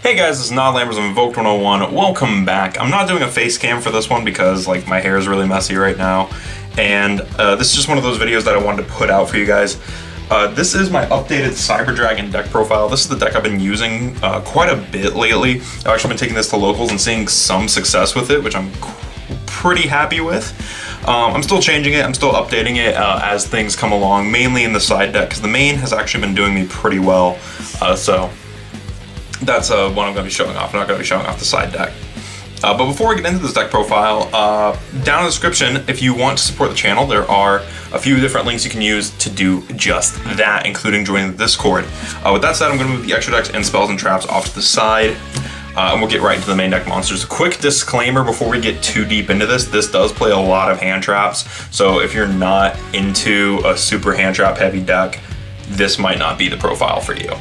Hey guys, this is Nod Lambers of Invoked 101. Welcome back. I'm not doing a face cam for this one because like my hair is really messy right now, and this is just one of those videos that I wanted to put out for you guys. This is my updated Cyber Dragon deck profile. This is the deck I've been using quite a bit lately. I've actually been taking this to locals and seeing some success with it, which I'm pretty happy with. I'm still changing it, I'm still updating it as things come along, mainly in the side deck, because the main has actually been doing me pretty well, so that's what I'm going to be showing off. I'm not going to be showing off the side deck. But before we get into this deck profile, down in the description, if you want to support the channel, there are a few different links you can use to do just that, including joining the Discord. With that said, I'm going to move the extra decks and spells and traps off to the side, and we'll get right into the main deck monsters. A quick disclaimer before we get too deep into this does play a lot of hand traps, so if you're not into a super hand trap heavy deck, this might not be the profile for you.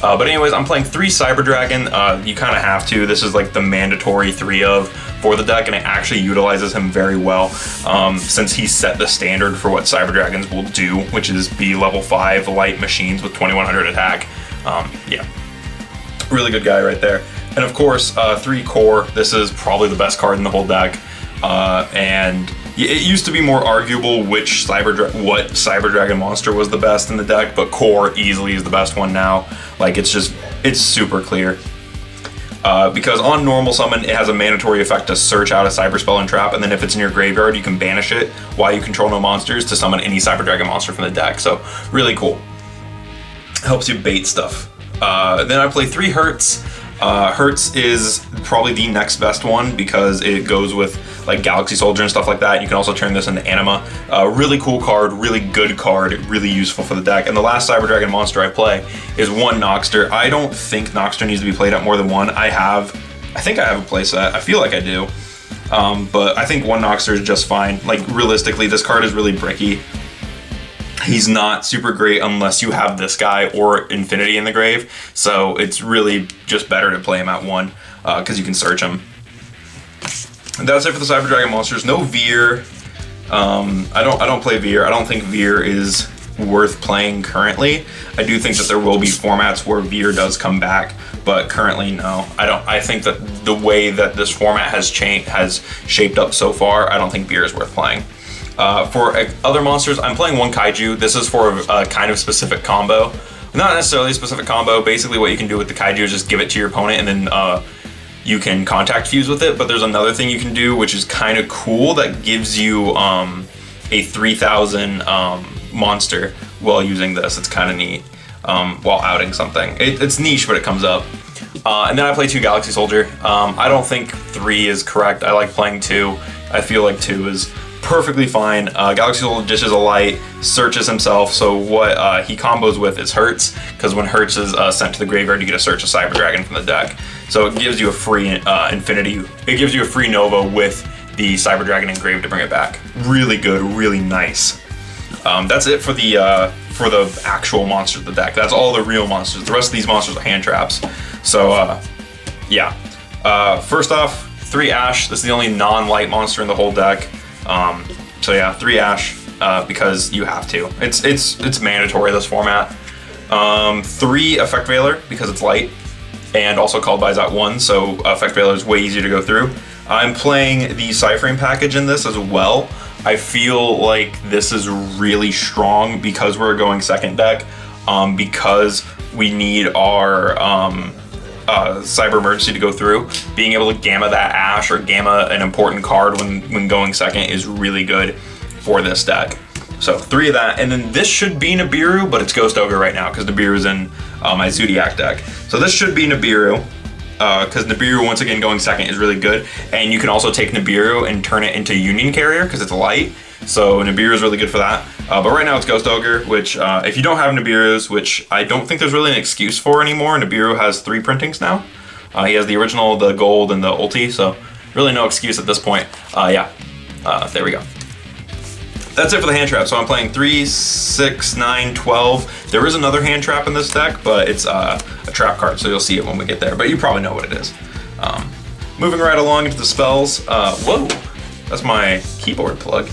But anyways, I'm playing 3 Cyber Dragon. You kind of have to. This is like the mandatory 3 of for the deck, and it actually utilizes him very well since he set the standard for what Cyber Dragons will do, which is be level 5 light machines with 2100 attack. Yeah, really good guy right there. And of course, 3 core. This is probably the best card in the whole deck, and it used to be more arguable what Cyber Dragon monster was the best in the deck, but core easily is the best one now. Like it's super clear. Because on normal summon, it has a mandatory effect to search out a Cyber Spell and Trap, and then if it's in your graveyard, you can banish it while you control no monsters to summon any Cyber Dragon monster from the deck. So really cool. Helps you bait stuff. Then I play 3 Hertz. Hertz is probably the next best one because it goes with like Galaxy Soldier and stuff like that. You can also turn this into Anima. Really cool card, really good card, really useful for the deck. And the last Cyber Dragon monster I play is 1 Noxter. I don't think Noxter needs to be played at more than 1. I think I have a playset. I feel like I do. But I think 1 Noxter is just fine. Like realistically, this card is really bricky. He's not super great unless you have this guy or Infinity in the grave, so it's really just better to play him at 1 because you can search him. And that's it for the Cyber Dragon monsters. No Veer. I don't play Veer. I don't think Veer is worth playing currently. I do think that there will be formats where Veer does come back, but currently no. I think that the way that this format has shaped up so far, I don't think Veer is worth playing. For other monsters, I'm playing 1 Kaiju. This is for a kind of specific combo. Not necessarily a specific combo. Basically what you can do with the Kaiju is just give it to your opponent and then you can contact fuse with it. But there's another thing you can do which is kind of cool that gives you a 3000 monster while using this. It's kind of neat while outing something. It's niche, but it comes up. And then I play 2 Galaxy Soldier. I don't think 3 is correct. I like playing 2. I feel like 2 is perfectly fine. Galaxy Soldier dishes a light, searches himself, so what he combos with is Hertz, because when Hertz is sent to the graveyard, you get to search a Cyber Dragon from the deck. So it gives you a free Infinity, it gives you a free Nova with the Cyber Dragon engraved to bring it back. Really good, really nice. That's it for the actual monsters of the deck. That's all the real monsters. The rest of these monsters are hand traps. So yeah. First off, 3 Ash. This is the only non-light monster in the whole deck. So yeah, 3 Ash, because you have to. It's mandatory, this format. 3 Effect Veiler, because it's light, and also called buys at 1, so Effect Veiler is way easier to go through. I'm playing the Cyframe package in this as well. I feel like this is really strong because we're going second deck, because we need our Cyber Emergency to go through. Being able to gamma that Ash or gamma an important card when going second is really good for this deck. So 3 of that, and then this should be Nibiru, but it's Ghost Ogre right now because Nibiru's in my Zodiac deck. So this should be Nibiru, because Nibiru, once again, going second is really good. And you can also take Nibiru and turn it into Union Carrier because it's light. So Nibiru is really good for that. But right now it's Ghost Ogre, which if you don't have Nibiru's, which I don't think there's really an excuse for anymore, Nibiru has 3 printings now. He has the original, the gold, and the ulti, so really no excuse at this point. Yeah, there we go. That's it for the hand trap. So I'm playing 3, 6, 9, 12. There is another hand trap in this deck, but it's a trap card, so you'll see it when we get there. But you probably know what it is. Moving right along into the spells. Whoa, that's my keyboard plug.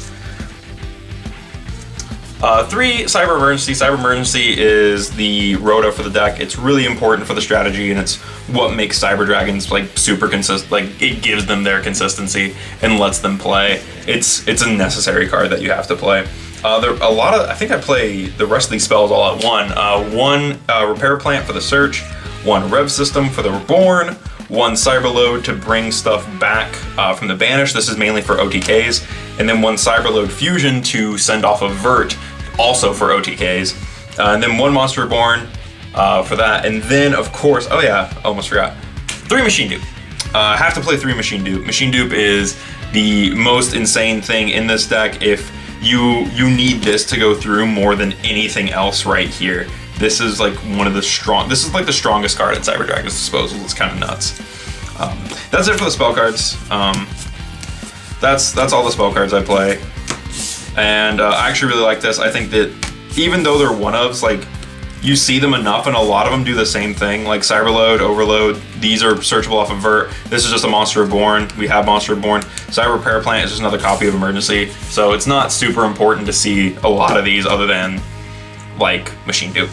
3, Cyber Emergency. Cyber Emergency is the rota for the deck. It's really important for the strategy, and it's what makes Cyber Dragons like super consistent. Like it gives them their consistency and lets them play. It's a necessary card that you have to play. There are a lot of. I think I play the rest of these spells all at one. One Repair Plant for the search. One Rev System for the Reborn. One Cyber Load to bring stuff back from the banish. This is mainly for OTKs. And then one Cyber Load Fusion to send off a Vert, also for OTKs. And then one Monster Reborn for that. And then, of course, oh yeah, almost forgot. 3 Machine Dupe. Have to play 3 Machine Dupe. Machine Dupe is the most insane thing in this deck. If you need this to go through more than anything else right here. This is like one of the this is like the strongest card at Cyber Dragon's disposal. It's kind of nuts. That's it for the spell cards. That's all the spell cards I play. And I actually really like this. I think that even though they're one-ofs, like you see them enough and a lot of them do the same thing, like Cyberload, Overload. These are searchable off of Vert. This is just a Monster Reborn. We have Monster Reborn. Cyber Repair Plant is just another copy of Emergency. So it's not super important to see a lot of these other than like Machine Dupe.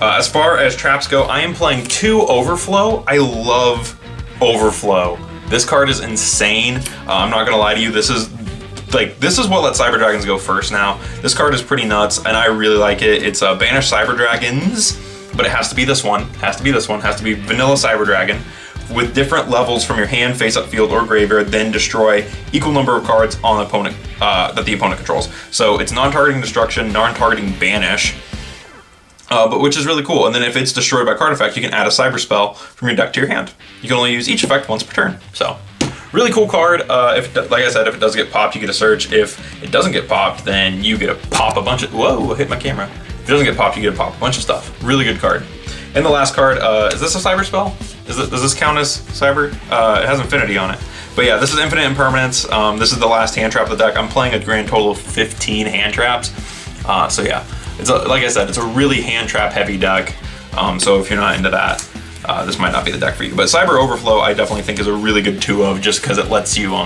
As far as traps go, I am playing 2 Overflow. I love Overflow. This card is insane. I'm not gonna lie to you. This is what lets Cyber Dragons go first now. This card is pretty nuts, and I really like it. It's Banish Cyber Dragons, but it has to be this one. Has to be this one. Has to be Vanilla Cyber Dragon. With different levels from your hand, face-up field, or graveyard, then destroy equal number of cards on the opponent that the opponent controls. So it's non-targeting destruction, non-targeting banish. But which is really cool. And then if it's destroyed by card effect, you can add a cyber spell from your deck to your hand. You can only use each effect once per turn. So, really cool card. Like I said, if it does get popped, you get a search. If it doesn't get popped, then you get to pop a bunch of. Whoa! Hit my camera. If it doesn't get popped, you get to pop a bunch of stuff. Really good card. And the last card, is this a cyber spell? Does this count as cyber? It has infinity on it. But yeah, this is infinite impermanence. This is the last hand trap of the deck. I'm playing a grand total of 15 hand traps. So yeah. Like I said, it's a really hand trap heavy deck, so if you're not into that, this might not be the deck for you. But Cyber Overflow, I definitely think is a really good 2 of, just because it lets you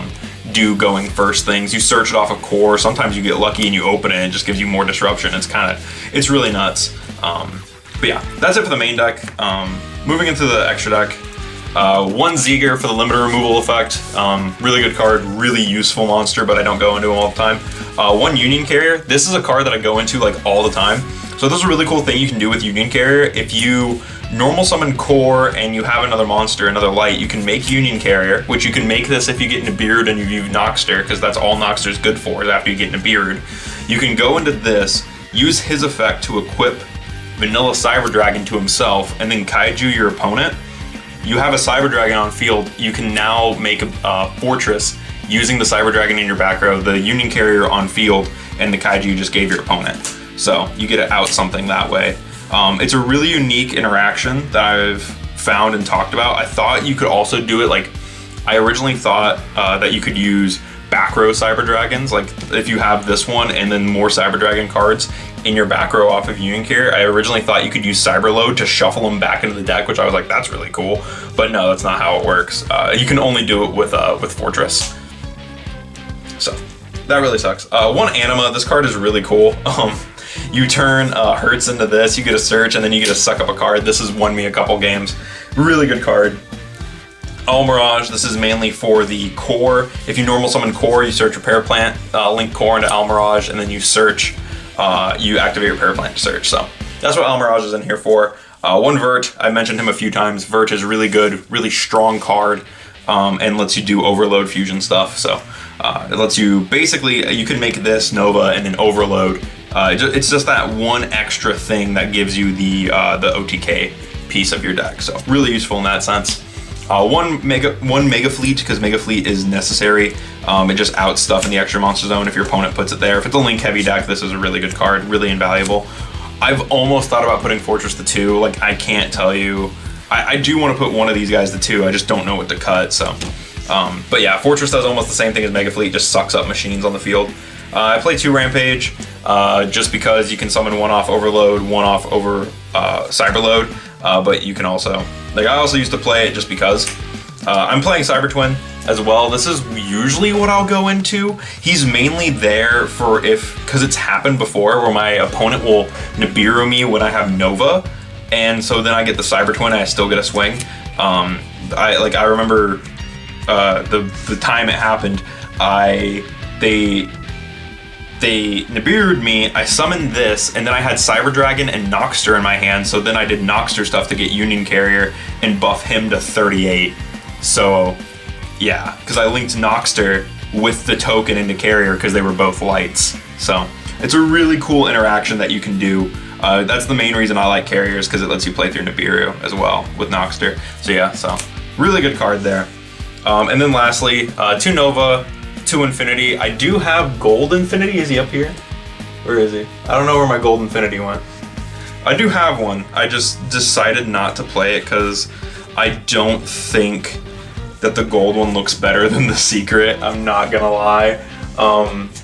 do going first things. You search it off a core. Sometimes you get lucky and you open it and it just gives you more disruption. It's really nuts. But yeah, that's it for the main deck. Moving into the extra deck, 1 Zeger for the limiter removal effect. Really good card, really useful monster, but I don't go into him all the time. 1 Union Carrier. This is a card that I go into like all the time. So this is a really cool thing you can do with Union Carrier. If you normal summon core and you have another monster, another light, you can make Union Carrier, which you can make this if you get into Beard and you use Noxter, because that's all Noxter's good for is after you get into Beard. You can go into this, use his effect to equip Vanilla Cyber Dragon to himself, and then Kaiju your opponent. You have a Cyber Dragon on field, you can now make a Fortress using the Cyber Dragon in your back row, the Union Carrier on field, and the Kaiju you just gave your opponent. So you get to out something that way. It's a really unique interaction that I've found and talked about. I thought you could also do it like, I originally thought that you could use back row Cyber Dragons, like if you have this one and then more Cyber Dragon cards in your back row off of Union Carrier. I originally thought you could use Cyber Load to shuffle them back into the deck, which I was like, that's really cool. But no, that's not how it works. You can only do it with Fortress. So that really sucks. 1 Anima. This card is really cool. You turn Hertz into this, you get a search, and then you get to suck up a card. This has won me a couple games. Really good card. Owl Mirage, this is mainly for the core. If you normal summon core, you search Repair Plant, link core into Owl Mirage, and then you search, you activate Repair Plant to search. So that's what Owl Mirage is in here for. 1 Vert, I mentioned him a few times. Vert is really good, really strong card, and lets you do overload fusion stuff. So it lets you, basically, you can make this Nova and then overload. It's just that one extra thing that gives you the OTK piece of your deck. So really useful in that sense. 1 Mega Fleet, because Mega Fleet is necessary. It just outs stuff in the extra monster zone if your opponent puts it there. If it's a link heavy deck, this is a really good card, really invaluable. I've almost thought about putting Fortress to 2. Like, I can't tell you. I do want to put one of these guys to 2. I just don't know what to cut. So, but yeah, Fortress does almost the same thing as Mega Fleet, just sucks up machines on the field. I play 2 Rampage just because you can summon 1 off Overload, 1 off over Cyberload, but you can also, like, I also used to play it just because. I'm playing Cyber Twin as well. This is usually what I'll go into. He's mainly there for because it's happened before where my opponent will Nibiru me when I have Nova, and so then I get the Cyber Twin and I still get a swing. I remember the time it happened, they Nibiru'd me, I summoned this, and then I had Cyber Dragon and Noxter in my hand, so then I did Noxter stuff to get Union Carrier and buff him to 38. So, yeah, because I linked Noxter with the token into Carrier because they were both lights. So, it's a really cool interaction that you can do. That's the main reason I like Carriers, because it lets you play through Nibiru as well with Noxter. So yeah, really good card there. And then lastly, 2 Nova, 2 Infinity. I do have Gold Infinity. Is he up here? Where is he? I don't know where my Gold Infinity went. I do have one. I just decided not to play it because I don't think that the gold one looks better than the secret. I'm not gonna lie.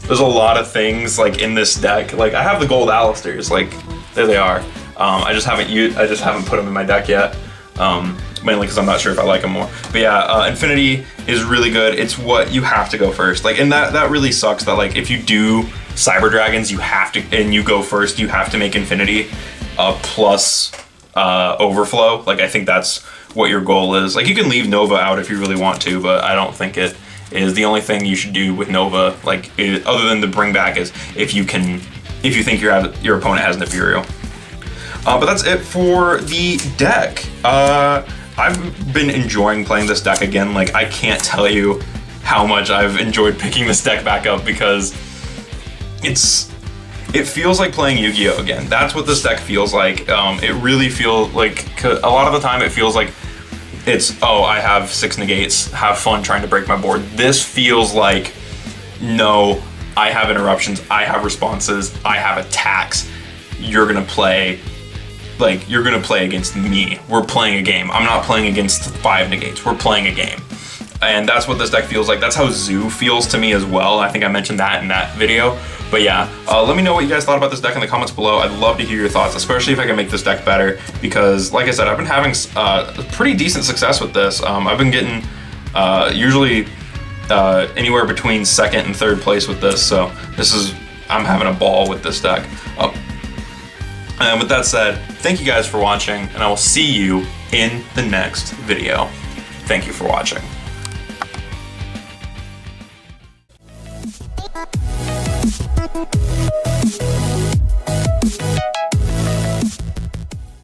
There's a lot of things like in this deck. Like I have the gold Alistairs, like there they are. I just haven't put them in my deck yet. Mainly because I'm not sure if I like them more. But yeah, Infinity is really good. It's what you have to go first. Like, and that really sucks that like if you do Cyber Dragons, you have to, and you go first, you have to make Infinity plus Overflow. Like I think that's what your goal is. Like you can leave Nova out if you really want to, but I don't think it is. The only thing you should do with Nova, like other than the bring back, is if you think your opponent has Nibiru. But that's it for the deck. I've been enjoying playing this deck again. Like I can't tell you how much I've enjoyed picking this deck back up because it feels like playing Yu-Gi-Oh again. That's what this deck feels like. It really feels like, a lot of the time it feels like it's, oh, I have 6 negates, have fun trying to break my board. This feels like, no, I have interruptions, I have responses, I have attacks. You're gonna play against me. We're playing a game. I'm not playing against 5 negates. We're playing a game. And that's what this deck feels like. That's how Zoo feels to me as well. I think I mentioned that in that video. But yeah, let me know what you guys thought about this deck in the comments below. I'd love to hear your thoughts, especially if I can make this deck better, because like I said, I've been having pretty decent success with this. I've been getting usually anywhere between 2nd and 3rd place with this, so I'm having a ball with this deck. And with that said, thank you guys for watching, and I will see you in the next video. Thank you for watching. We'll be right back.